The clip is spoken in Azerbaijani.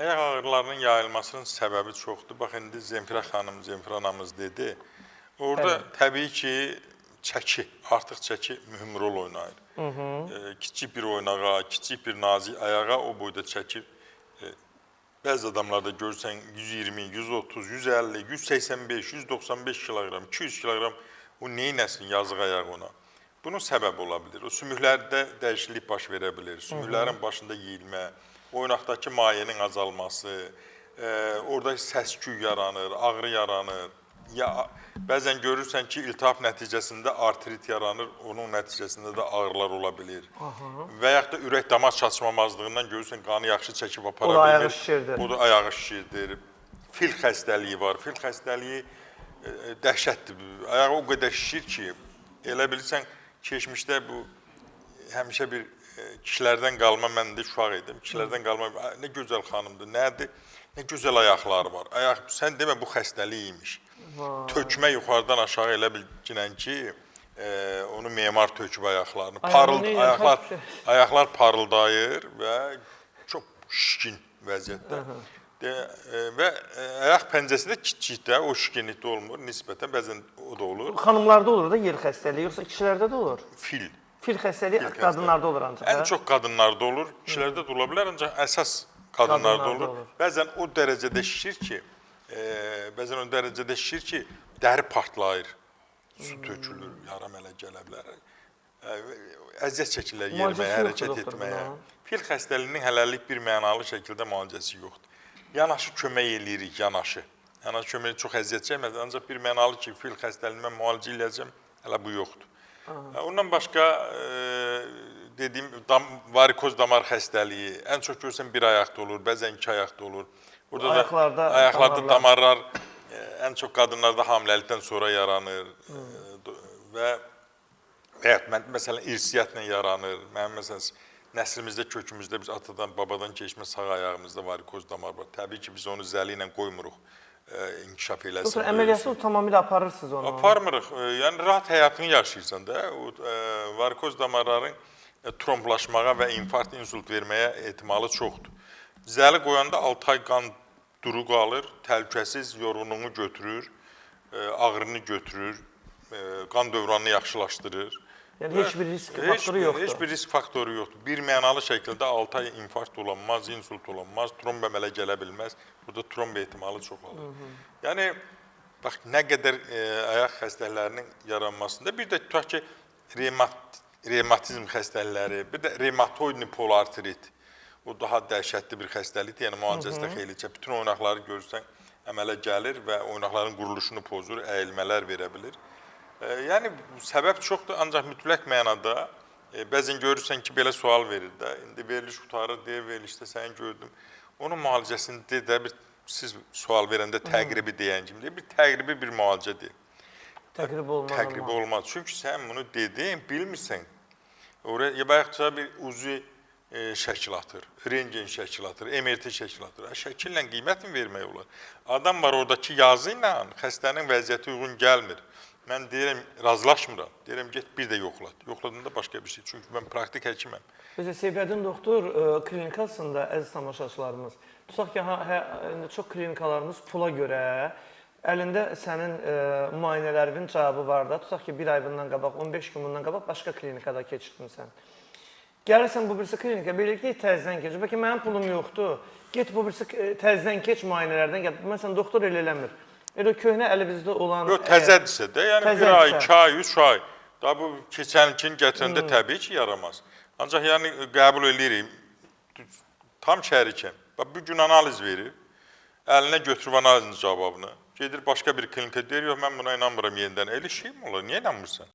Ayaq ağrılarının yayılmasının səbəbi çoxdur. Bax, indi Zemfira xanım, Zemfira anamız dedi. Orada təbii ki, çəki, artıq çəki mühüm rol oynayır. Kiçik bir oynağa, kiçik bir nazik ayağa o boyda çəki. Bəzi adamlarda görsən 120, 130, 150, 185, 195 kilogram, 200 kilogram o neynəsin yazıq ayaq ona. Bunun səbəbi ola bilir. O sümüklərdə dəyişiklik baş verə bilir. Sümüklərin başında yeyilmə, oynaqdakı mayenin azalması, orada səs-küy yaranır, ağrı yaranır. Ya bəzən görürsən ki, iltihab nəticəsində artrit yaranır, onun nəticəsində də ağrılar ola bilir. Və yaxud da ürək-damar çatışmamazlığından görürsən, qanı yaxşı çəkib apara bilmir. O da ayağı şişirdir. O da ayağı şişirdir. Fil xəstəliyi var. Fil xəstəliyi dəhşətdir. Ayağı o qədər şişir ki, elə bilirsən, keçmişdə bu həmişə bir kişilərdən qalma, mən də uşaq idim. Kişilərdən qalma, nə gözəl xanımdır, nədir? Nə gözəl ayaqları var. Sən demə, bu xəstəlik imiş. Tökmə yuxarıdan aşağı elə bilginən ki, onu memar töküb ayaqlarını. Ayaqlar parıldayır və çox şişkin vəziyyətdə. Və ayaq pəncəsi də kiçikdə, o şişkinlikdə olmur, nisbətən bəzən o da olur. Xanımlarda olur da yer xəstəliyi, yoxsa kişilərdə də olur? Fil. Fil xəstəliyi qadınlarda olur ancaq. Ən çox qadınlarda olur, kişilərdə də ola bilər, ancaq əsas qadınlarda olur. Bəzən o dərəcədə şişir ki, dəri partlayır, su tökülür, yaram ələ gələ bilər. Əziyyət çəkirlər yeriməyə, hərəkət etməyə. Fil xəstəliyinin hələlik bir mənalı şəkildə müalicəsi yoxdur. Yanaşı kömək eləyirik, yanaşı. Yanaşı kömək çox əziyyət çəkməz, ancaq bir mənalı ki, fil xəstəliyini mən müalicə eləyəcəm, hələ bu yoxdur. Ondan başqa, dediyim, varikoz damar xəstəliyi, ən çox görürsən bir ayaqda olur, bəzən iki ayaqda olur. Ayaqlarda damarlar ən çox qadınlarda hamiləlikdən sonra yaranır və məsələn, irsiyyətlə yaranır. Mənim məsələn, nəslimizdə, kökümüzdə biz atadan, babadan keçmə sağ ayağımızda varikoz damar var. Təbii ki, biz onu zəli ilə qoymuruq, inkişaf eləsin. Əməliyyatı tamamilə aparırsınız onu? Aparmırıq. Yəni, rahat həyatını yaşayırsan da, varikoz damarların tromblaşmağa və infarkt, insult verməyə ehtimalı çoxdur. Zəli qoyanda 6 ay qan duru qalır, təhlükəsiz yorğunluğunu götürür, ağrını götürür, qan dövranını yaxşılaşdırır. Yəni, heç bir risk faktoru yoxdur. Heç bir risk faktoru yoxdur. Bir mənalı şəkildə 6 ay infarkt olanmaz, insult olanmaz, tromb əmələ gələ bilməz. Burada tromb ehtimalı çoxalır. Yəni, bax, nə qədər ayaq xəstəliklərinin yaranmasında, bir də tutaq ki, revmatizm xəstəlikləri, bir də revmatoid polartrit. O daha dəhşətli bir xəstəlikdir, yəni müalicəsi də xeyli çək. Bütün oynaqları görürsən, əmələ gəlir və oynaqların quruluşunu pozur, əyilmələr verə bilir. Yəni, səbəb çoxdur, ancaq mütləq mənada, bəzən görürsən ki, belə sual verir də, indi veriliş qutarı, deyir, verilişdə səni gördüm. Onun müalicəsində də siz sual verəndə təqribi deyən kimi deyir, bir təqribi bir müalicə deyir. Təqribi olmaz. Çünki sən bunu dedin, bilmirsən. Oraya bayaqca bir uzi şəkil atır, rengen şəkil atır, MRT şəkil atır. Şəkillə qiymət mi vermək olar? Adam var oradakı yazı ilə xəstənin vəziyyəti uyğun gəlmir. Mən deyirəm, razılaşmıram. Deyirəm, get bir də yoxlat. Yoxladığında başqa bir şey. Çünki mən praktik həkiməm. Bizə Seyfəddin doktor klinikasında, əziz tamaşaçılarımız, tutaq ki, çox klinikalarınız pula görə, əlində sənin müayinələrinin cavabı var da, tutaq ki, bir ay bundan qabaq, 15 gün bundan qabaq başqa klinikada keçirdin sən. Gəlirsən bu birisi klinika, birlikdə təzdən keç. Bəlkə mənim pulum yoxdur, get bu birisi təzdən keç müayinələrdən gəl. Məsələn, doktor elə eləmir. Elə köhnə əlimizdə olan... Yox, təzədirsə də, yəni bir ay, 2 ay, 3 ay. Daha bu keçənkini gətirəndə təbii ki, yaramaz. Ancaq yəni qəbul edirik, tam şərikəm. Bu gün analiz verir, əlinə götürüb analizin cavabını. Gedir başqa bir klinika deyir, yox, mən buna inanmıram yenidən. Elə şey mi olur, niyə inanmırsan?